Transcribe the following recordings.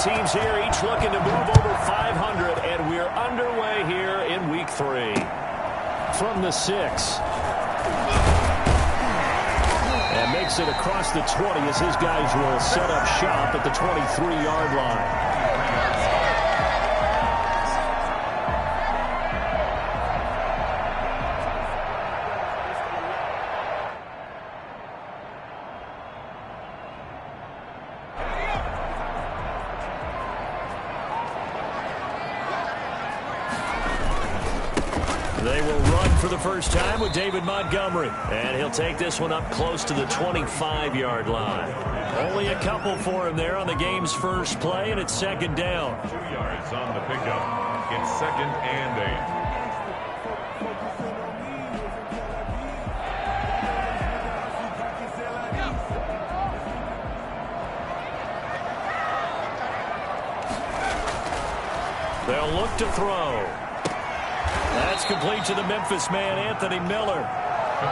teams here, each looking to move over 500, and we're underway here in Week 3. From the 6. And makes it across the 20 as his guys will set up shop at the 23-yard line. They will run for the first time with David Montgomery. And he'll take this one up close to the 25-yard line. Only a couple for him there on the game's first play, and it's second down. 2 yards on the pickup. It's 2nd and 8. They'll look to throw. That's complete to the Memphis man, Anthony Miller.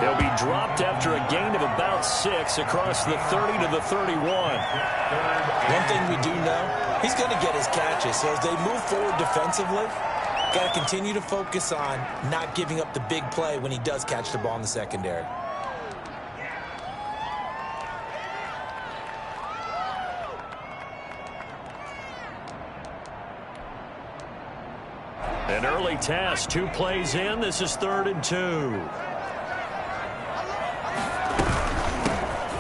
He'll be dropped after a gain of about 6 across the 30 to the 31. One thing we do know, he's going to get his catches. So as they move forward defensively, got to continue to focus on not giving up the big play when he does catch the ball in the secondary. An early task, 2 plays in. This is 3rd and 2.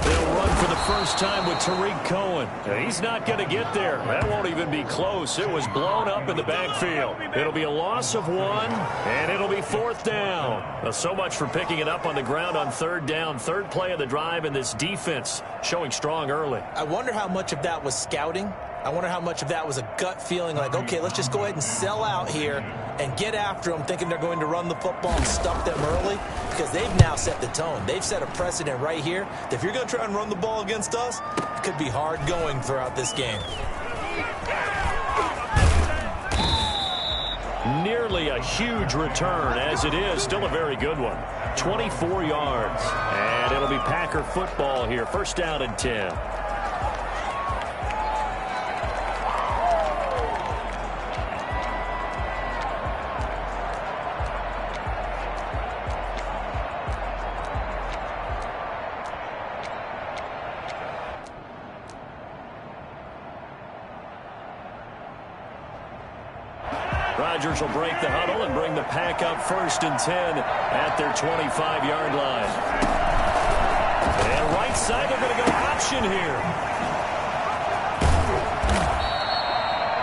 They'll run for the first time with Tariq Cohen. He's not going to get there. That won't even be close. It was blown up in the backfield. It'll be a loss of 1, and it'll be 4th down. Well, so much for picking it up on the ground on 3rd down. 3rd play of the drive, and this defense showing strong early. I wonder how much of that was scouting. I wonder how much of that was a gut feeling like, okay, let's just go ahead and sell out here and get after them, thinking they're going to run the football and stuff them early, because they've now set the tone. They've set a precedent right here that if you're going to try and run the ball against us, it could be hard going throughout this game. Nearly a huge return, as it is. Still a very good one. 24 yards. And it'll be Packer football here. 1st down and 10. Rodgers will break the huddle and bring the Pack up 1st and 10 at their 25-yard line. And right side, they're going to go option here.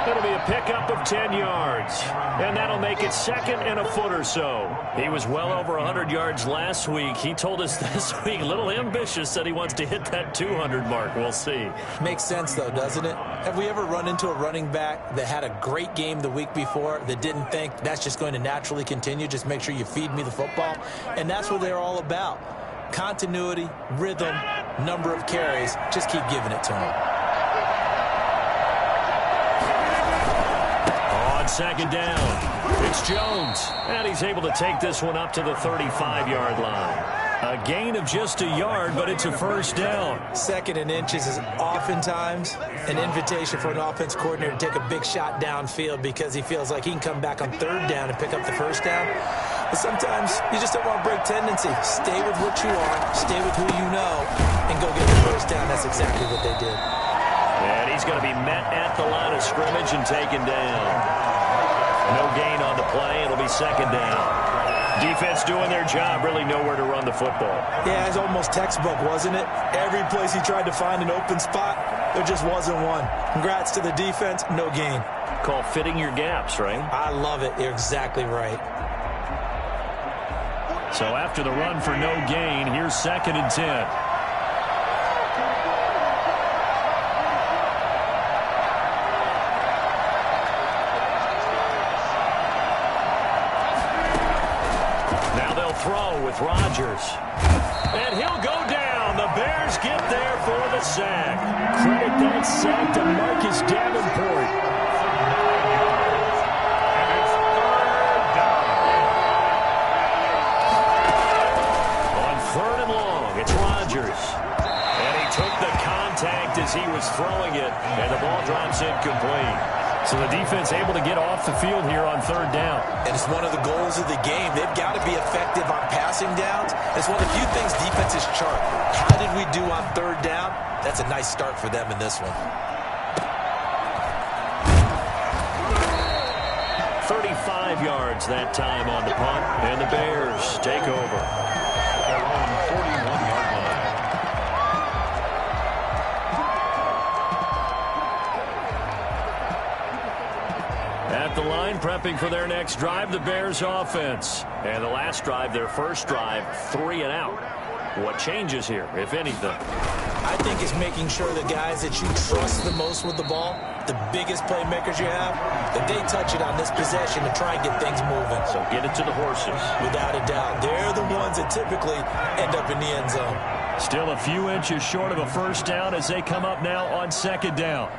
It'll be a pickup of 10 yards. And that'll make it 2nd and a foot or so. He was well over 100 yards last week. He told us this week, a little ambitious, that he wants to hit that 200 mark. We'll see. Makes sense, though, doesn't it? Have we ever run into a running back that had a great game the week before that didn't think that's just going to naturally continue? Just make sure you feed me the football. And that's what they're all about. Continuity, rhythm, number of carries. Just keep giving it to him. On 2nd down, it's Jones. And he's able to take this one up to the 35-yard line. A gain of just a yard, but it's a 1st down. 2nd and inches is oftentimes an invitation for an offense coordinator to take a big shot downfield because he feels like he can come back on 3rd down and pick up the 1st down. But sometimes you just don't want to break tendency. Stay with what you are, stay with who you know, and go get the 1st down. That's exactly what they did. And he's going to be met at the line of scrimmage and taken down. No gain on the play. It'll be 2nd down. Defense doing their job, really nowhere to run the football. Yeah, it's almost textbook, wasn't it? Every place he tried to find an open spot, there just wasn't one. Congrats to the defense, no gain. Called fitting your gaps, right? I love it. You're exactly right. So after the run for no gain, here's 2nd and 10. Throw with Rodgers. And he'll go down. The Bears get there for the sack. Credit that sack to Marcus Davenport. On 3rd and long, it's Rodgers. And he took the contact as he was throwing it, and the ball drops incomplete. So the defense able to get off the field here on third down. And it's one of the goals of the game. They've got to be effective on passing downs. It's one of the few things defenses chart. How did we do on third down? That's a nice start for them in this one. 35 yards that time on the punt, and the Bears take over. Their own 41-yard line. At the line, prepping for their next drive, the Bears offense. And the last drive, their first drive, 3 and out. What changes here, if anything? I think it's making sure the guys that you trust the most with the ball, the biggest playmakers you have, that they touch it on this possession to try and get things moving. So get it to the horses. Without a doubt. They're the ones that typically end up in the end zone. Still a few inches short of a first down as they come up now on second down.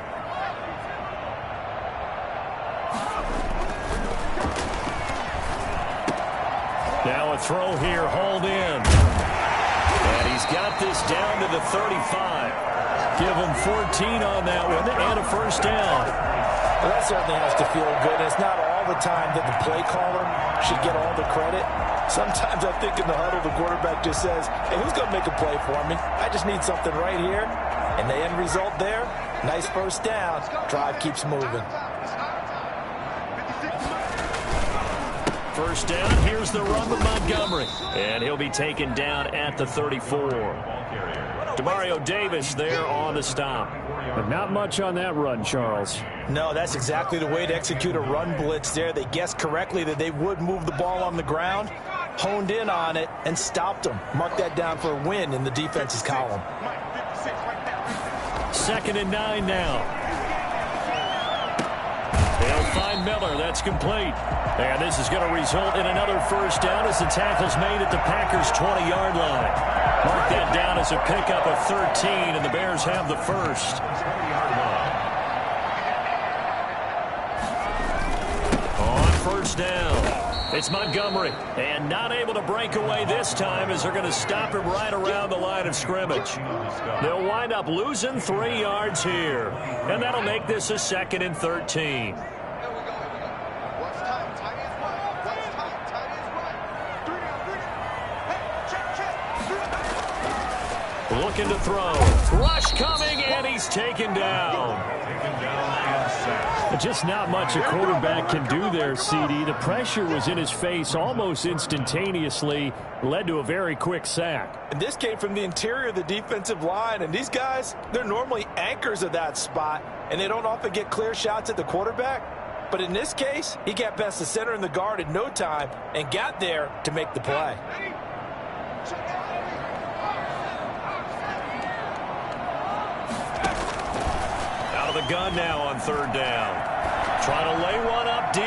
Now a throw here, hauled in. And he's got this down to the 35. Give him 14 on that one and a first down. Well, that certainly has to feel good. It's not all the time that the play caller should get all the credit. Sometimes I think in the huddle, the quarterback just says, hey, who's going to make a play for me? I just need something right here. And the end result there, nice first down. Drive keeps moving. First down, here's the run with Montgomery. And he'll be taken down at the 34. Demario Davis there on the stop. But not much on that run, Charles. No, that's exactly the way to execute a run blitz there. They guessed correctly that they would move the ball on the ground, honed in on it, and stopped them. Mark that down for a win in the defense's column. 2nd and 9 now. They'll find Miller. That's complete. And this is going to result in another first down as the tackle's made at the Packers' 20-yard line. Mark that down as a pickup of 13, and the Bears have the first. On first down, it's Montgomery. And not able to break away this time as they're going to stop him right around the line of scrimmage. They'll wind up losing 3 yards here. And that'll make this a 2nd and 13. Looking to throw. Rush coming, and he's taken down. Just not much a quarterback can do there, CD. The pressure was in his face almost instantaneously, led to a very quick sack. And this came from the interior of the defensive line, and these guys, they're normally anchors of that spot, and they don't often get clear shots at the quarterback. But in this case, he got past the center and the guard in no time and got there to make the play. Out of the gun now on third down. Trying to lay one up deep.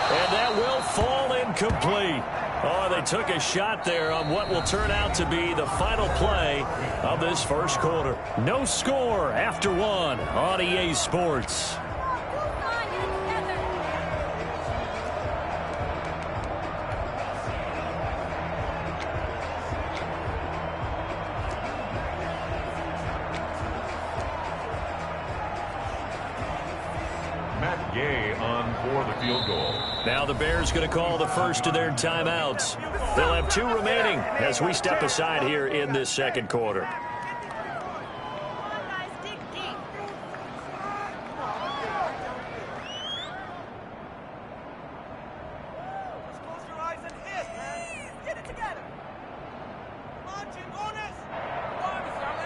And that will fall incomplete. Oh, they took a shot there on what will turn out to be the final play of this first quarter. No score after 1 on EA Sports. Matt Gay on for the field goal. Now the Bears going to call the first of their timeouts. They'll have 2 remaining as we step aside here in this second quarter.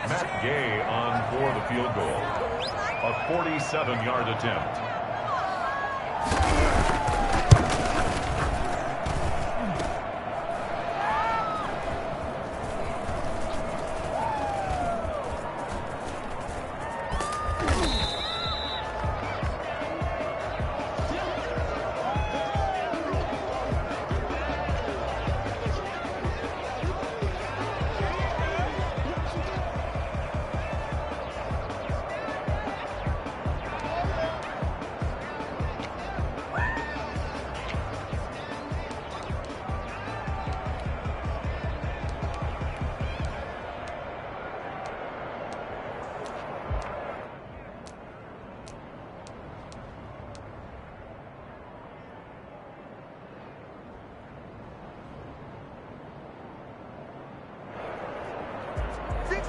Matt Gay on for the field goal. A 47-yard attempt.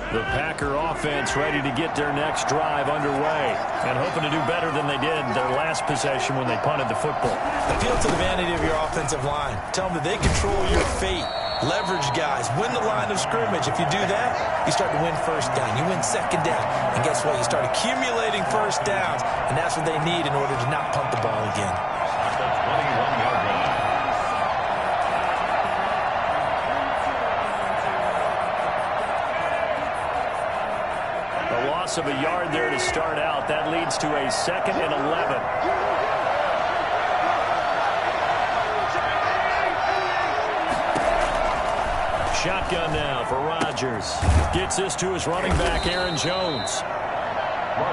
The Packer offense ready to get their next drive underway and hoping to do better than they did their last possession when they punted the football. Appeal to the vanity of your offensive line. Tell them that they control your fate. Leverage guys. Win the line of scrimmage. If you do that, you start to win first down. You win second down. And guess what? You start accumulating first downs, and that's what they need in order to not punt the ball again. The 21-yard line. Of a yard there to start out. That leads to a 2nd and 11. Shotgun now for Rodgers. Gets this to his running back, Aaron Jones.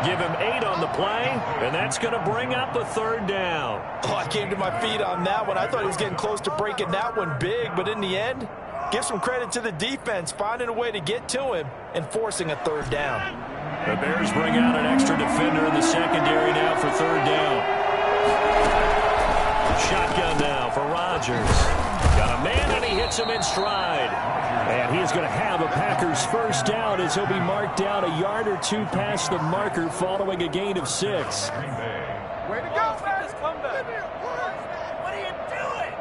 Give him 8 on the play, and that's going to bring up a 3rd down. Oh, I came to my feet on that one. I thought he was getting close to breaking that one big, but in the end, give some credit to the defense, finding a way to get to him and forcing a 3rd down. The Bears bring out an extra defender in the secondary now for 3rd down. Shotgun now for Rodgers. Got a man, and he hits him in stride. And he's going to have a Packers 1st down as he'll be marked down a yard or 2 past the marker following a gain of 6. Green Bay. Way to go, man. Come back. What are you doing?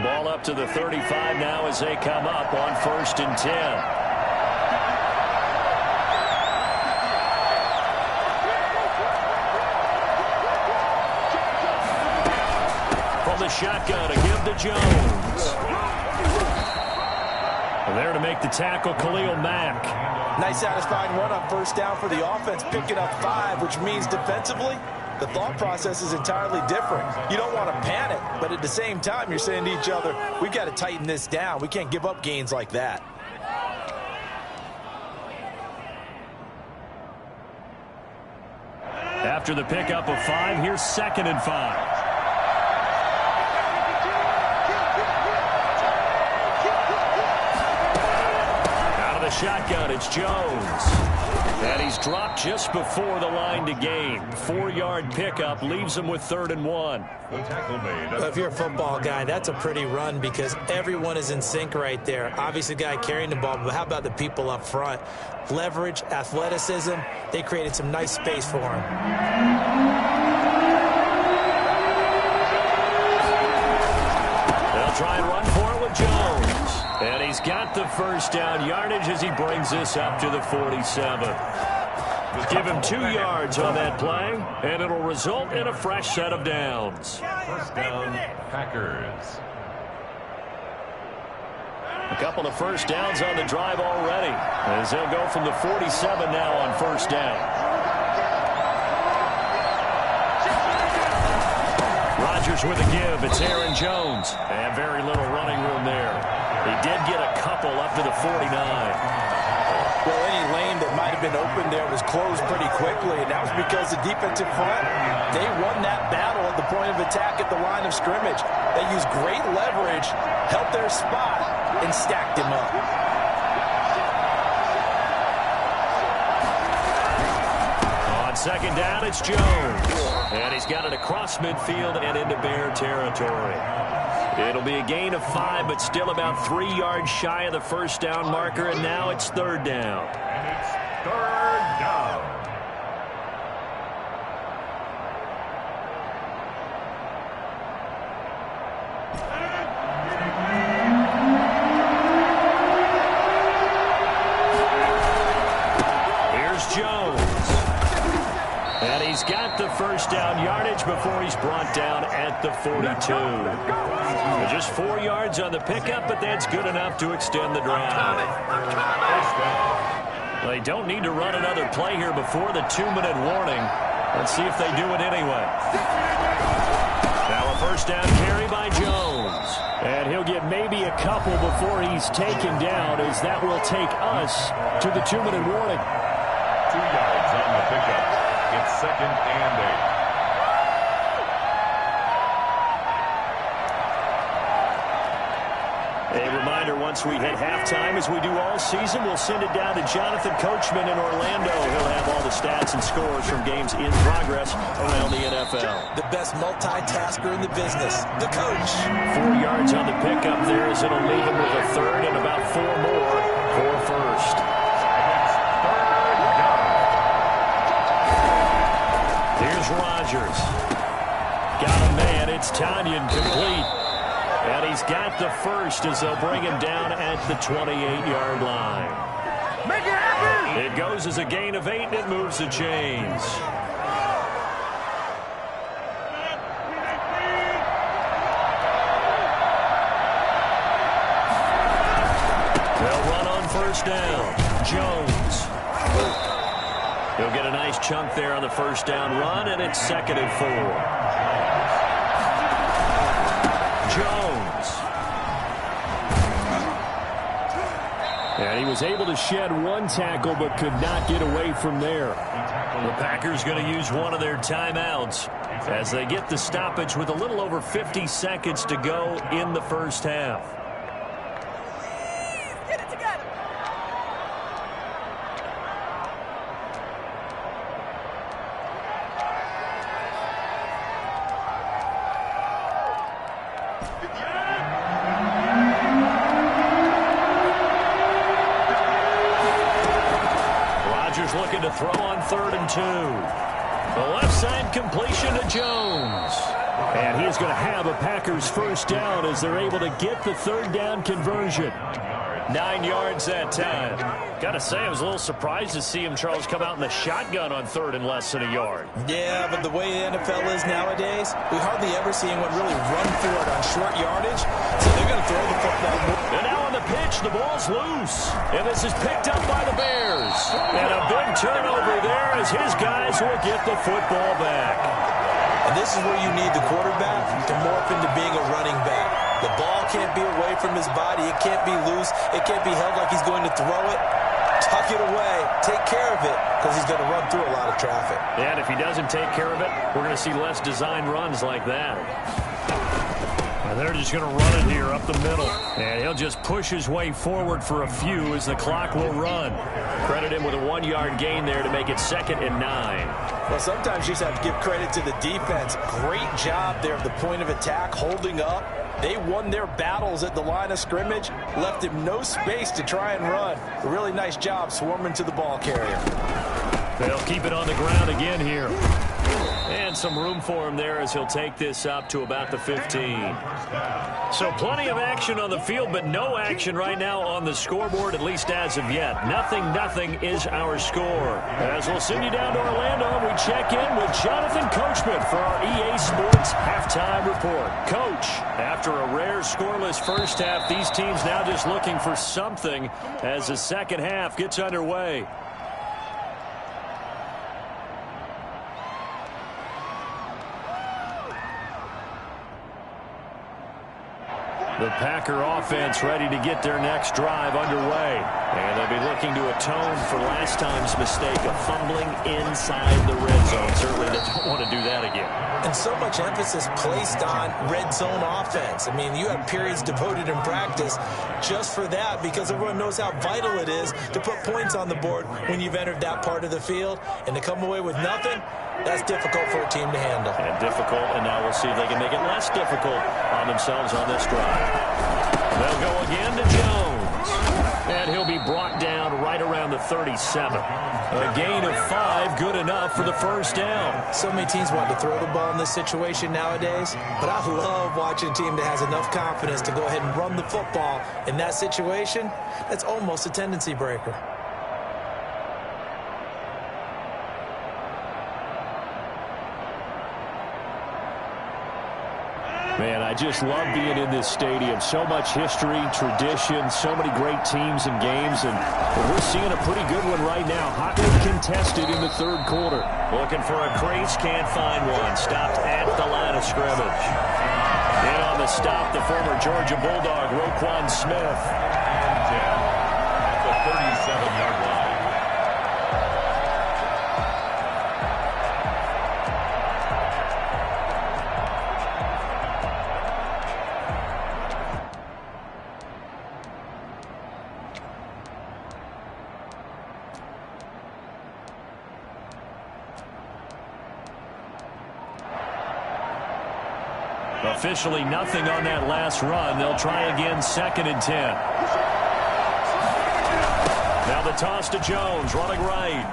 Ball up to the 35 now as they come up on 1st and 10. The shotgun to give to Jones. And there to make the tackle, Khalil Mack. Nice satisfying run on 1st down for the offense, picking up 5, which means defensively, the thought process is entirely different. You don't want to panic, but at the same time, you're saying to each other, we've got to tighten this down. We can't give up gains like that. After the pickup of 5, here's 2nd and 5. Shotgun, it's Jones. And he's dropped just before the line to gain. 4-yard pickup leaves him with 3rd and 1. The tackle made. If you're a football guy, that's a pretty run because everyone is in sync right there. Obviously, the guy carrying the ball, but how about the people up front? Leverage, athleticism, they created some nice space for him. They'll try and run for it with Jones. And he's got the 1st down yardage as he brings this up to the 47. Give him 2 yards on that play, and it'll result in a fresh set of downs. 1st down, Packers. A couple of 1st downs on the drive already, as they'll go from the 47 now on 1st down. Rodgers with a give. It's Aaron Jones. And very little running room there. He did get a couple up to the 49. Well, any lane that might have been open there was closed pretty quickly, and that was because the defensive front, they won that battle at the point of attack at the line of scrimmage. They used great leverage, held their spot, and stacked him up. On 2nd down, it's Jones. And he's got it across midfield and into Bear territory. It'll be a gain of 5, but still about 3 yards shy of the 1st down marker, and now it's 3rd down. And it's 3rd down. Here's Jones. And he's got the 1st down yardage before he's brought down at the 42. Just 4 yards on the pickup, but that's good enough to extend the drive. They don't need to run another play here before the 2-minute warning. Let's see if they do it anyway. Now a 1st down carry by Jones. And he'll get maybe a couple before he's taken down, as that will take us to the 2-minute warning. 2 yards on the pickup. It's 2nd and 8. A reminder reminder, once we hit halftime, as we do all season, we'll send it down to Jonathan Coachman in Orlando. He'll have all the stats and scores from games in progress around the NFL. The best multitasker in the business, the coach. 4 yards on the pickup there as it'll leave him with a third and about 4 more for first. Here's Rodgers. Got a man. It's Tonyan complete. And he's got the first as they'll bring him down at the 28-yard line. Make it happen! It goes as a gain of 8, and it moves the chains. They'll run on first down. Jones. He'll get a nice chunk there on the first down run, and it's 2nd and 4. Jones. And he was able to shed one tackle but could not get away from there. The Packers going to use one of their timeouts as they get the stoppage with a little over 50 seconds to go in the first half. Get it together! Looking to throw on 3rd and 2. The left side completion to Jones. And he's going to have a Packers first down as they're able to get the 3rd down conversion. 9 yards that time. Got to say, I was a little surprised to see him, Charles, come out in the shotgun on 3rd and less than a yard. Yeah, but the way the NFL is nowadays, we hardly ever see anyone really run for it on short yardage. So they're going to throw the football more. And now on the pitch, the ball's loose. And this is picked up by the Bears. And a big turnover there as his guys will get the football back. And this is where you need the quarterback to morph into being a running back. The ball can't be away from his body. It can't be loose. It can't be held like he's going to throw it. Tuck it away. Take care of it because he's going to run through a lot of traffic. And if he doesn't take care of it, we're going to see less design runs like that. And they're just going to run it here up the middle. And he'll just push his way forward for a few as the clock will run. Credit him with a 1-yard gain there to make it 2nd and 9. Well, sometimes you just have to give credit to the defense. Great job there at the point of attack, holding up. They won their battles at the line of scrimmage, left him no space to try and run. A really nice job swarming to the ball carrier. They'll keep it on the ground again here. And some room for him there as he'll take this up to about the 15. So plenty of action on the field, but no action right now on the scoreboard, at least as of yet. 0-0 is our score. As we'll send you down to Orlando, we check in with Jonathan Coachman for our EA Sports Halftime Report. Coach, after a rare scoreless first half, these teams now just looking for something as the second half gets underway. The Packer offense ready to get their next drive underway. And they'll be looking to atone for last time's mistake of fumbling inside the red zone. Certainly they don't want to do that again. And so much emphasis placed on red zone offense. I mean, you have periods devoted in practice just for that because everyone knows how vital it is to put points on the board when you've entered that part of the field. And to come away with nothing, that's difficult for a team to handle. And difficult, and now we'll see if they can make it less difficult on themselves on this drive. They'll go again to Jones. And he'll be brought down right around the 37. A gain of 5, good enough for the first down. So many teams want to throw the ball in this situation nowadays, but I love watching a team that has enough confidence to go ahead and run the football in that situation. That's almost a tendency breaker. Man, I just love being in this stadium. So much history, tradition, so many great teams and games, and we're seeing a pretty good one right now. Hotly contested in the third quarter. Looking for a crease, can't find one. Stopped at the line of scrimmage. In on the stop, the former Georgia Bulldog, Roquan Smith. At the 37-yard line. Officially nothing on that last run. They'll try again, 2nd and 10. Now the toss to Jones, running right.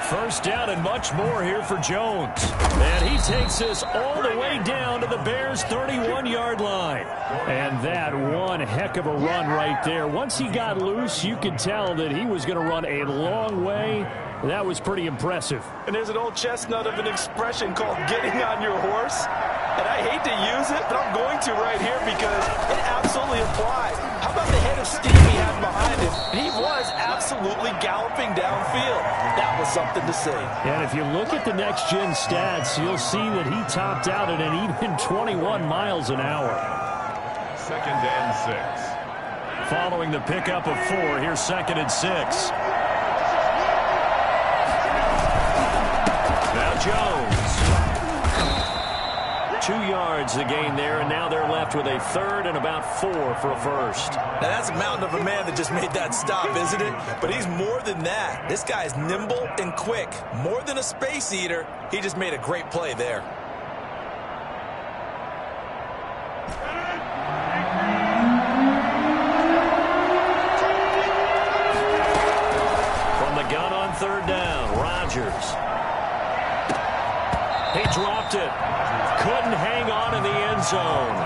First down and much more here for Jones. And he takes this all the way down to the Bears' 31-yard line. And that one heck of a run right there. Once he got loose, you could tell that he was going to run a long way. That was pretty impressive. And there's an old chestnut of an expression called getting on your horse. And I hate to use it, but I'm going to right here because it absolutely applies. How about the head of steam he had behind him? And he was absolutely galloping downfield. That was something to see. And if you look at the next-gen stats, you'll see that he topped out at an even 21 miles an hour. 2nd and 6. Following the pickup of 4, here's 2nd and 6. Now Jones. 2 yards the gain there, and now they're left with a 3rd and about 4 for a first. Now that's a mountain of a man that just made that stop, isn't it? But he's more than that. This guy's nimble and quick. More than a space eater, he just made a great play there. From the gun on 3rd down, Rodgers. He dropped it. Couldn't hang on in the end zone.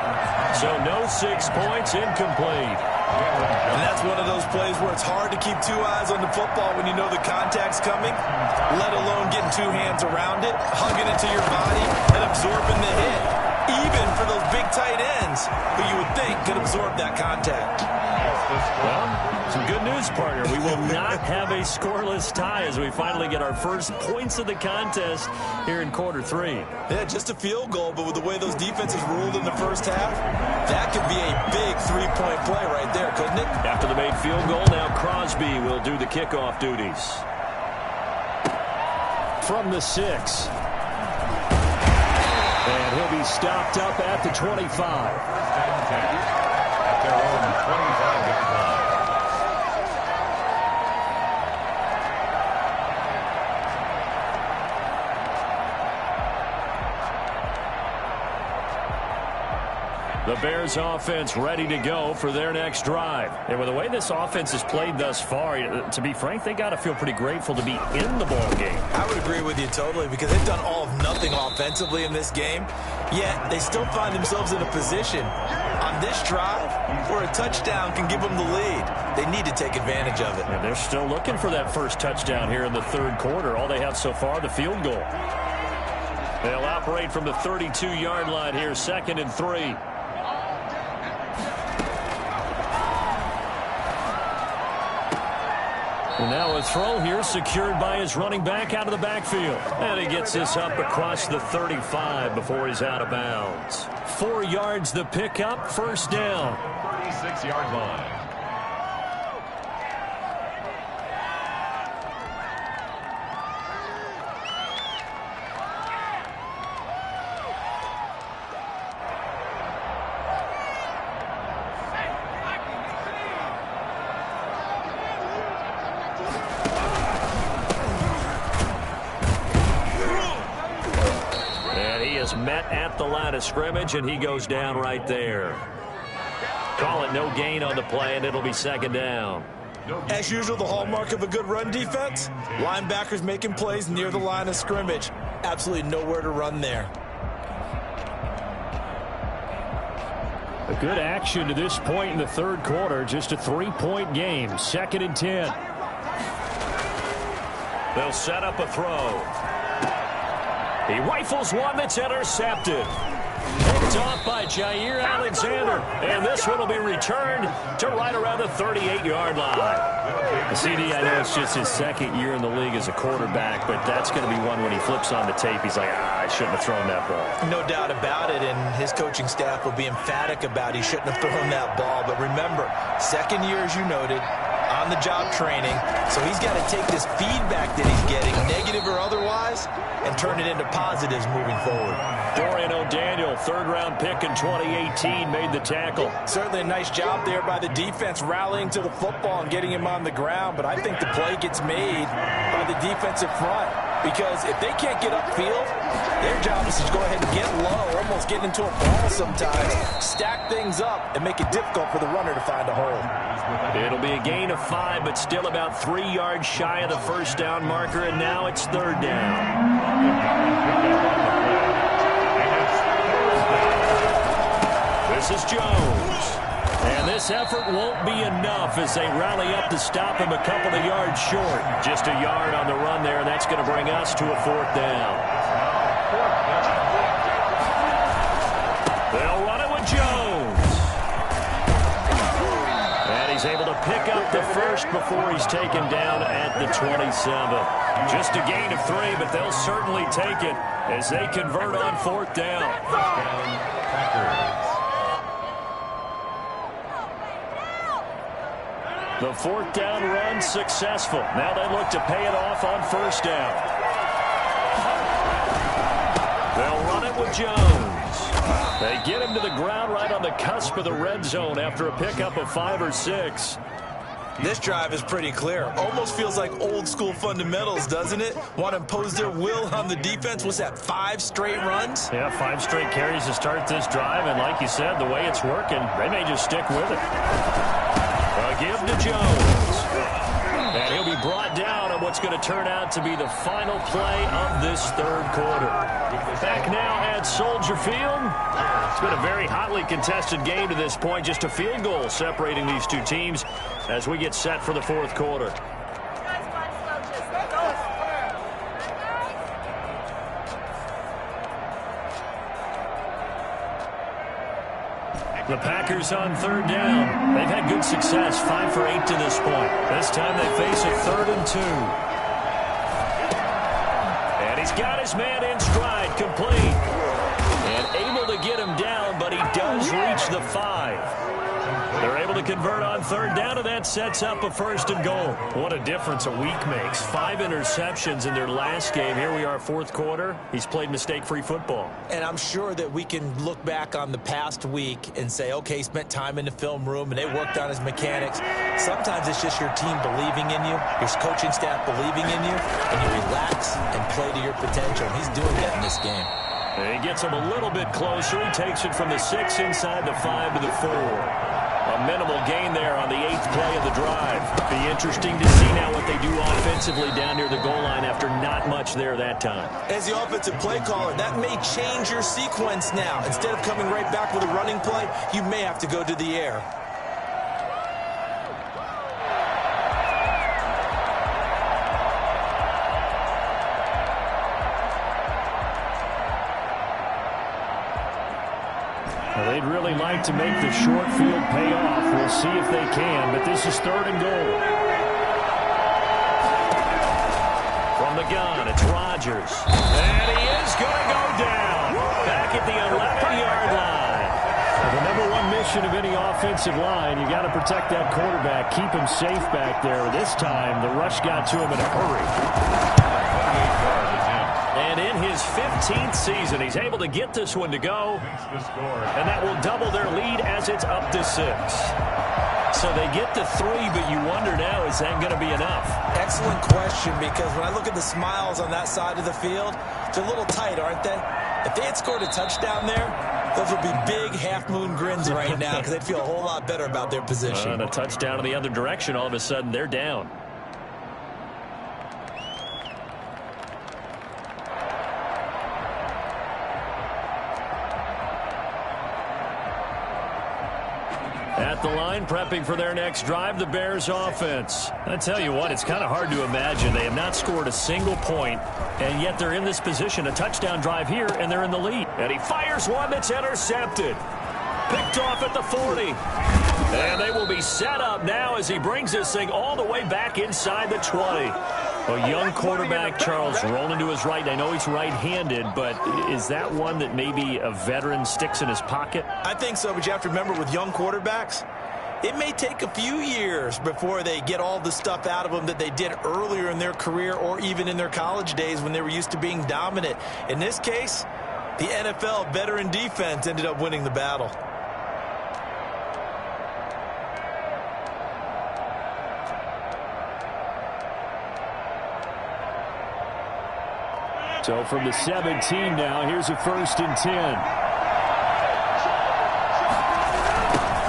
So no 6 points, incomplete. And that's one of those plays where it's hard to keep 2 eyes on the football when you know the contact's coming, let alone getting 2 hands around it, hugging it to your body, and absorbing the hit. Even for those big tight ends who you would think could absorb that contact. Well, some good news, partner. We will not have a scoreless tie as we finally get our first points of the contest here in quarter 3. Yeah, just a field goal, but with the way those defenses ruled in the first half, that could be a big 3-point play right there, couldn't it? After the made field goal, now Crosby will do the kickoff duties. From the 6. And he'll be stopped up at the 25. At their own 25-yard line. The Bears offense ready to go for their next drive. And with the way this offense has played thus far, to be frank, they got to feel pretty grateful to be in the ball game. I would agree with you totally because they've done all of nothing offensively in this game, yet they still find themselves in a position on this drive where a touchdown can give them the lead. They need to take advantage of it. And they're still looking for that first touchdown here in the 3rd quarter. All they have so far, the field goal. They'll operate from the 32-yard line here, 2nd and 3. And now a throw here secured by his running back out of the backfield. And he gets this up across the 35 before he's out of bounds. 4 yards the pickup, first down. 36-yard line. Met at the line of scrimmage, and he goes down right there. Call it no gain on the play, and it'll be 2nd down. As usual, the hallmark of a good run defense, linebackers making plays near the line of scrimmage. Absolutely nowhere to run there. A good action to this point in the 3rd quarter. Just a 3-point game. 2nd and 10. They'll set up a throw. He rifles one that's intercepted. Picked off by Jair Alexander. And this one will be returned to right around the 38-yard line. CD, I know it's just his 2nd year in the league as a quarterback, but that's going to be one when he flips on the tape, he's like, I shouldn't have thrown that ball. No doubt about it, and his coaching staff will be emphatic about he shouldn't have thrown that ball. But remember, 2nd year, as you noted, on-the-job training, so he's got to take this feedback that he's getting, negative or otherwise, and turn it into positives moving forward. Dorian O'Daniel, 3rd-round pick in 2018, made the tackle. Certainly a nice job there by the defense rallying to the football and getting him on the ground, but I think the play gets made by the defensive front. Because if they can't get upfield, their job is to go ahead and get low, almost get into a ball sometimes, stack things up, and make it difficult for the runner to find a hole. It'll be a gain of 5, but still about 3 yards shy of the first down marker, and now it's third down. This is Jones. And this effort won't be enough as they rally up to stop him a couple of yards short. Just a yard on the run there, and that's going to bring us to a fourth down. They'll run it with Jones. And he's able to pick up the first before he's taken down at the 27. Just a gain of 3, but they'll certainly take it as they convert on fourth down. The fourth down run successful. Now they look to pay it off on first down. They'll run it with Jones. They get him to the ground right on the cusp of the red zone after a pickup of 5 or 6. This drive is pretty clear. Almost feels like old school fundamentals, doesn't it? Want to impose their will on the defense. What's that, 5 straight runs? Yeah, 5 straight carries to start this drive. And like you said, the way it's working, they may just stick with it. A give to Jones. And he'll be brought down on what's going to turn out to be the final play of this third quarter. Back now at Soldier Field. It's been a very hotly contested game to this point. Just a field goal separating these two teams as we get set for the fourth quarter. The Packers on third down. They've had good success, 5 for 8 to this point. This time they face a 3rd and 2. And he's got his man in stride, complete. And able to get him down, but he does reach the 5. They're able to convert on third down, and that sets up a 1st and goal. What a difference a week makes. 5 interceptions in their last game. Here we are, fourth quarter. He's played mistake-free football. And I'm sure that we can look back on the past week and say, okay, he spent time in the film room and they worked on his mechanics. Sometimes it's just your team believing in you, your coaching staff believing in you, and you relax and play to your potential. And he's doing that in this game. And he gets him a little bit closer. He takes it from the 6 inside the 5 to the 4. A minimal gain there on the 8th play of the drive. Be interesting to see now what they do offensively down near the goal line after not much there that time. As the offensive play caller, that may change your sequence now. Instead of coming right back with a running play, you may have to go to the air. Well, they'd really like to make the short field pay off. We'll see if they can, but this is 3rd and goal. From the gun, it's Rodgers. And he is going to go down. Back at the 11-yard line. Well, the number one mission of any offensive line, you got to protect that quarterback, keep him safe back there. This time, the rush got to him in a hurry. And in his 15th season, he's able to get this one to go. And that will double their lead as it's up to 6. So they get to 3, but you wonder now, is that going to be enough? Excellent question, because when I look at the smiles on that side of the field, they're a little tight, aren't they? If they had scored a touchdown there, those would be big half-moon grins right now because they'd feel a whole lot better about their position. And a touchdown in the other direction, all of a sudden, they're down. At the line, prepping for their next drive, the Bears offense. I tell you what, it's kind of hard to imagine. They have not scored a single point, and yet they're in this position. A touchdown drive here, and they're in the lead. And he fires one that's intercepted. Picked off at the 40. And they will be set up now as he brings this thing all the way back inside the 20. A young quarterback, Charles, rolling to his right. I know he's right-handed, but is that one that maybe a veteran sticks in his pocket? I think so, but you have to remember with young quarterbacks, it may take a few years before they get all the stuff out of them that they did earlier in their career or even in their college days when they were used to being dominant. In this case, the NFL veteran defense ended up winning the battle. So from the 17 now, here's a 1st and 10.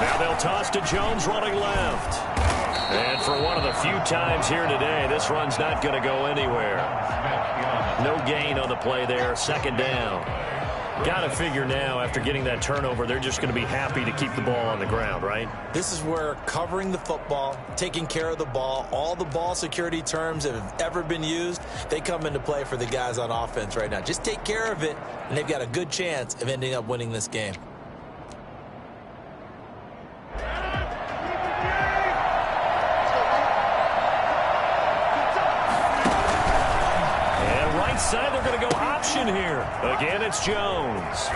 Now they'll toss to Jones running left. And for one of the few times here today, this run's not going to go anywhere. No gain on the play there, 2nd down. Got to figure now, after getting that turnover, they're just going to be happy to keep the ball on the ground, right? This is where covering the football, taking care of the ball, all the ball security terms that have ever been used, they come into play for the guys on offense right now. Just take care of it, and they've got a good chance of ending up winning this game. Side, they're going to go option here. Again, it's Jones.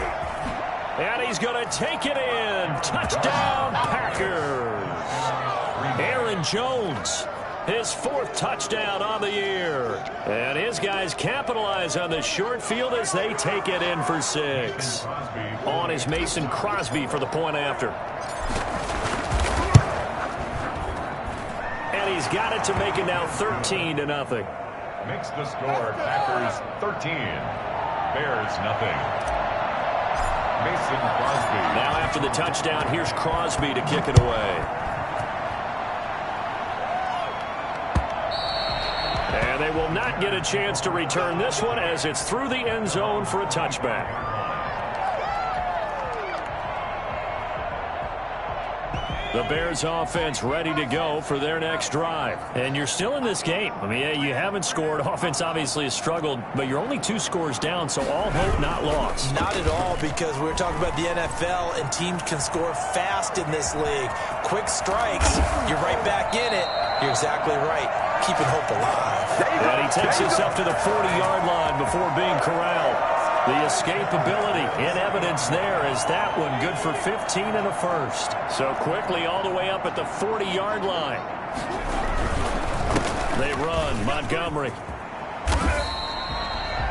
And he's going to take it in. Touchdown, Packers. Aaron Jones, his 4th touchdown on the year. And his guys capitalize on the short field as they take it in for 6. On is Mason Crosby for the point after. And he's got it to make it now 13-0. Makes the score Packers 13, Bears nothing. Mason Crosby. Now after the touchdown, here's Crosby to kick it away. And they will not get a chance to return this one as it's through the end zone for a touchback. The Bears offense ready to go for their next drive. And you're still in this game. I mean, yeah, you haven't scored. Offense obviously has struggled, but you're only 2 scores down, so all hope not lost. Not at all, because we're talking about the NFL, and teams can score fast in this league. Quick strikes, you're right back in it. You're exactly right. Keeping hope alive. And he takes us up to the 40-yard line before being corralled. The escapability in evidence there is that one good for 15 and a 1st. So quickly all the way up at the 40-yard line. They run. Montgomery.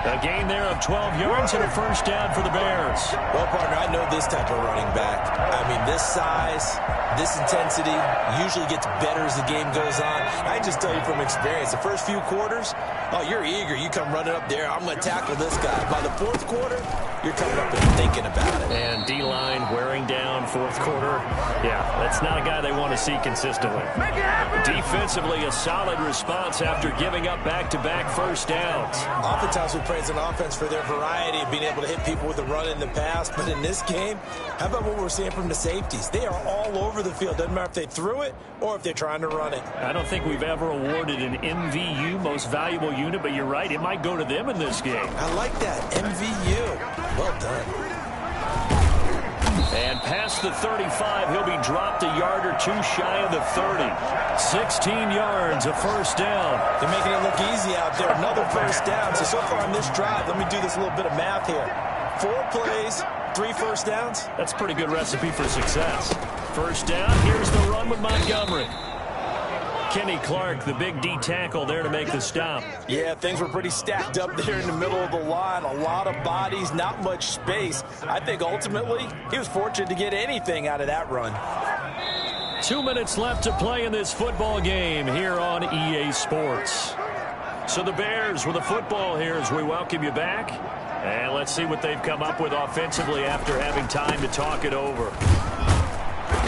A gain there of 12 yards and a 1st down for the Bears. Well, partner, I know this type of running back. I mean, this size, this intensity usually gets better as the game goes on. I just tell you from experience, the first few quarters, oh, you're eager. You come running up there. I'm going to tackle this guy. By the 4th quarter, you're coming up and thinking about it. And D-line wearing down 4th quarter. Yeah, that's not a guy they want to see consistently. Defensively, a solid response after giving up back-to-back 1st downs. Oftentimes we praise an offense for their variety of being able to hit people with a run in the past. But in this game, how about what we're seeing from the safeties? They are all over the field. Doesn't matter if they threw it or if they're trying to run it. I don't think we've ever awarded an MVU, most valuable unit, but you're right. It might go to them in this game. I like that. MVU. Well done. And past the 35, he'll be dropped a yard or 2 shy of the 30. 16 yards, a 1st down. They're making it look easy out there. Another 1st down. So far on this drive, let me do this little bit of math here. 4 plays, 3 1st downs. That's a pretty good recipe for success. 1st down, here's the run with Montgomery. Kenny Clark, the big D tackle there to make the stop. Yeah, things were pretty stacked up there in the middle of the line. A lot of bodies, not much space. I think ultimately he was fortunate to get anything out of that run. 2 minutes left to play in this football game here on EA Sports. So the Bears with the football here as we welcome you back. And let's see what they've come up with offensively after having time to talk it over.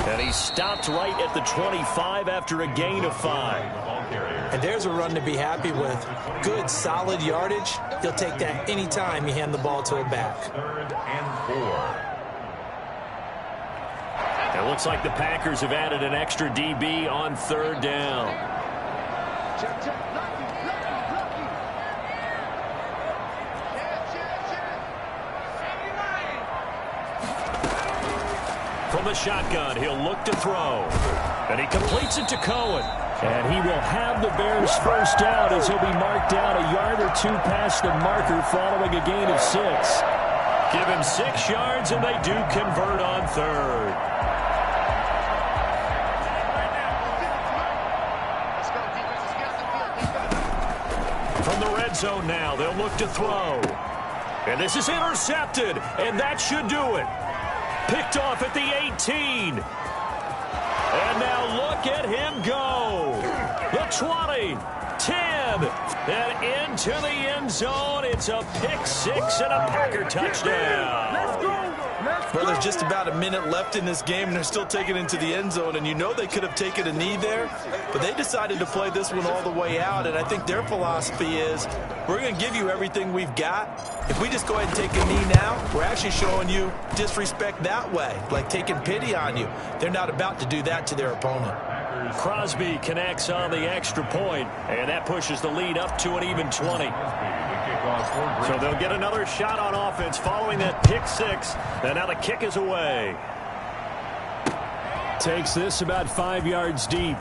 And he stopped right at the 25 after a gain of 5. And there's a run to be happy with. Good, solid yardage. He'll take that anytime you hand the ball to him back. 3rd and 4. It looks like the Packers have added an extra DB on 3rd down. From the shotgun, he'll look to throw. And he completes it to Cohen. And he will have the Bears 1st down as he'll be marked down a yard or 2 past the marker following a gain of 6. Give him 6 yards, and they do convert on 3rd. From the red zone now, they'll look to throw. And this is intercepted, and that should do it. Picked off at the 18. And now look at him go. The 20, 10, again. And into the end zone. It's a pick six and a Packer touchdown. Let's go. Well, there's just about a minute left in this game, and they're still taking it into the end zone. And you know they could have taken a knee there, but they decided to play this one all the way out. And I think their philosophy is, we're going to give you everything we've got. If we just go ahead and take a knee now, we're actually showing you disrespect that way, like taking pity on you. They're not about to do that to their opponent. Crosby connects on the extra point, and that pushes the lead up to an even 20. So they'll get another shot on offense following that pick six, and now the kick is away. Takes this about 5 yards deep.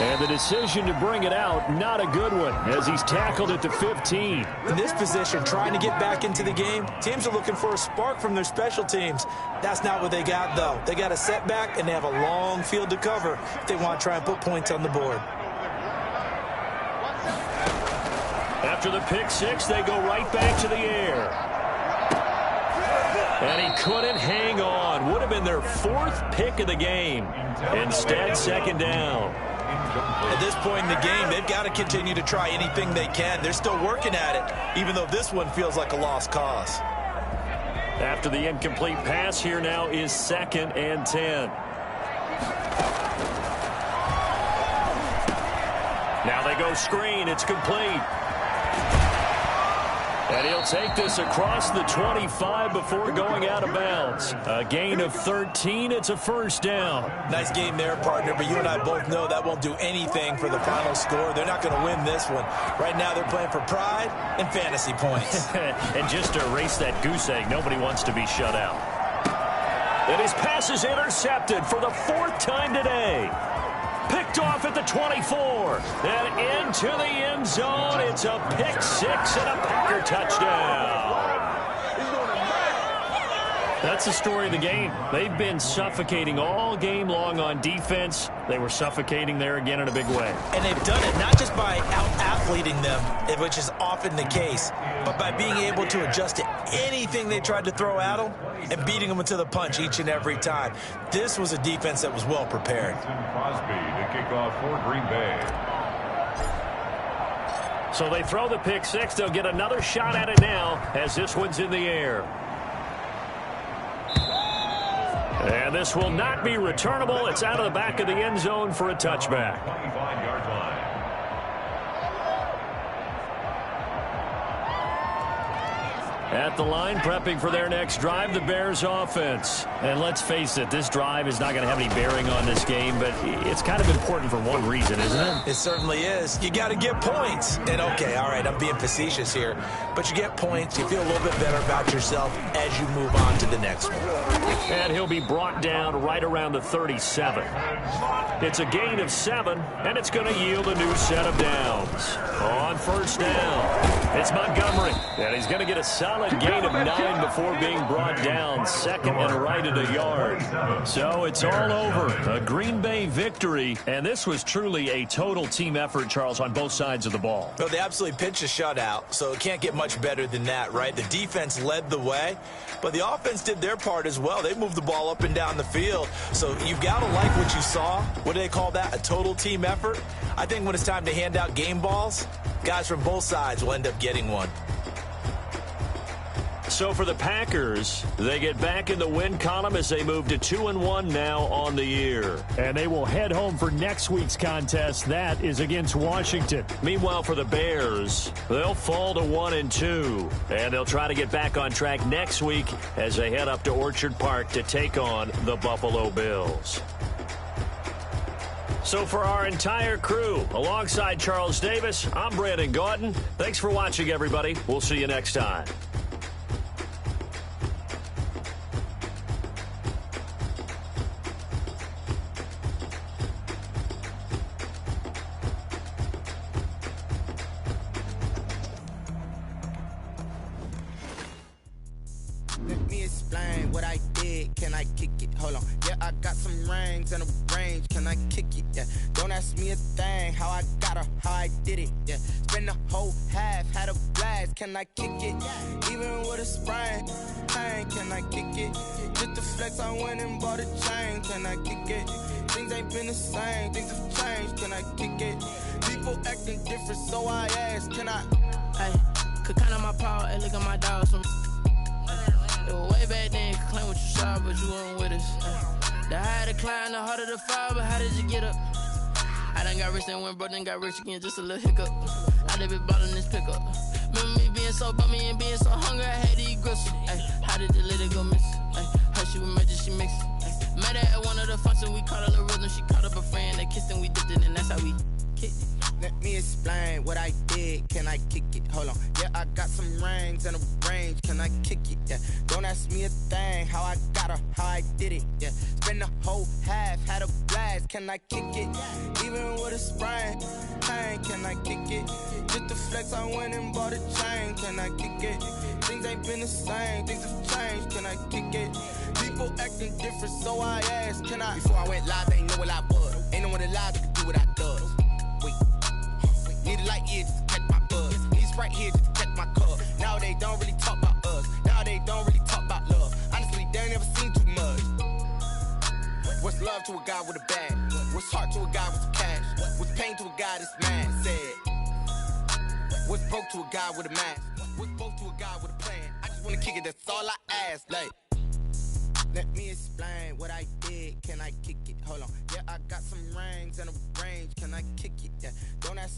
And the decision to bring it out, not a good one, as he's tackled at the 15. In this position, trying to get back into the game, teams are looking for a spark from their special teams. That's not what they got, though. They got a setback, and they have a long field to cover if they want to try and put points on the board. After the pick six, they go right back to the air. And he couldn't hang on. Would have been their fourth pick of the game. Instead, second down. At this point in the game, they've got to continue to try anything they can. They're still working at it, even though this one feels like a lost cause. After the incomplete pass, here now is 2nd and 10. Now they go screen. It's complete. And he'll take this across the 25 before going out of bounds. A gain of 13. It's a first down. Nice game there, partner, but you and I both know that won't do anything for the final score. They're not going to win this one. Right now they're playing for pride and fantasy points. And just to erase that goose egg, nobody wants to be shut out. And his pass is intercepted for the 4th time today. Picked off at the 24. And into the end zone. It's a pick six and a Packer touchdown. That's the story of the game. They've been suffocating all game long on defense. They were suffocating there again in a big way. And they've done it not just by out-athleting them, which is often the case, but by being able to adjust to anything they tried to throw at them and beating them into the punch each and every time. This was a defense that was well prepared. Crosby to kick off for Green Bay. So they throw the pick six. They'll get another shot at it now as this one's in the air. And this will not be returnable. It's out of the back of the end zone for a touchback. 25-yard line. At the line, prepping for their next drive, the Bears offense. And let's face it, this drive is not going to have any bearing on this game, but it's kind of important for one reason, isn't it? It certainly is. You got to get points. And, okay, all right, I'm being facetious here, but you get points, you feel a little bit better about yourself as you move on to the next one. And he'll be brought down right around the 37. It's a gain of 7, and it's going to yield a new set of downs. On first down, it's Montgomery, and he's going to get a solid gain of 9 before being brought down, 2nd and right at a yard. So it's all over. A Green Bay victory, and this was truly a total team effort, Charles, on both sides of the ball. Well, they absolutely pitched a shutout, so it can't get much better than that, right? The defense led the way, but the offense did their part as well. They moved the ball up and down the field, so you've got to like what you saw. What do they call that? A total team effort? I think when it's time to hand out game balls, guys from both sides will end up getting one. So for the Packers, they get back in the win column as they move to 2-1 now on the year. And they will head home for next week's contest. That is against Washington. Meanwhile, for the Bears, they'll fall to 1-2. And they'll try to get back on track next week as they head up to Orchard Park to take on the Buffalo Bills. So for our entire crew, alongside Charles Davis, I'm Brandon Gaudin. Thanks for watching, everybody. We'll see you next time. Let me explain what I did. did, can I kick it? Hold on. Yeah, I got some rings and a range, can I kick it? Yeah. Don't ask me a thing, how I got her, how I did it. Yeah. Spend the whole half, had a blast, can I kick it? Even with a sprain, pain, can I kick it? Just the flex, I went and bought a chain, can I kick it? Things ain't been the same, things have changed, can I kick it? People acting different, so I ask, can I? Hey, could count on my power, and look at my dogs. It was way back then, could claim what you saw, but you weren't with us. The higher the climb, the harder the fall, but how did you get up? I done got rich and went broke, then got rich again, just a little hiccup. I done been ballin' this pickup. Remember me being so bummy and being so hungry, I had to eat gristle. Ay, how did the lady go miss? Ay, her she was magic, she mixed. Met her at one of the functions, we caught a little rhythm, she caught up a friend, they kissed and we dipped it, and that's how we kicked it. Let me explain what I did, can I kick it? Hold on, yeah, I got some rings and a range, can I kick it? Yeah, don't ask me a thing, how I got her, how I did it. Yeah, spend the whole half, had a blast, can I kick it? Even with a sprain, pain, can I kick it? Just the flex, I went and bought a chain, can I kick it? Things ain't been the same, things have changed, can I kick it? People acting different, so I asked, can I? Before I went live, they ain't know what I was. Ain't no one alive that could do what I does. Wait, need a light here just to catch my buzz. Need Sprite here just to catch my cup. Now they don't really talk about us. Now they don't really talk about love. Honestly, they ain't never seen too much. What's love to a guy with a bag? What's heart to a guy with some cash? What's pain to a guy that's mad? Said, what's broke to a guy with a mask? What's both to a guy with a plan? I just wanna kick it, that's all I ask. Like, let me explain what I did, can I kick it? Hold on, yeah, I got some rings and a range, can I kick it? Yeah, don't ask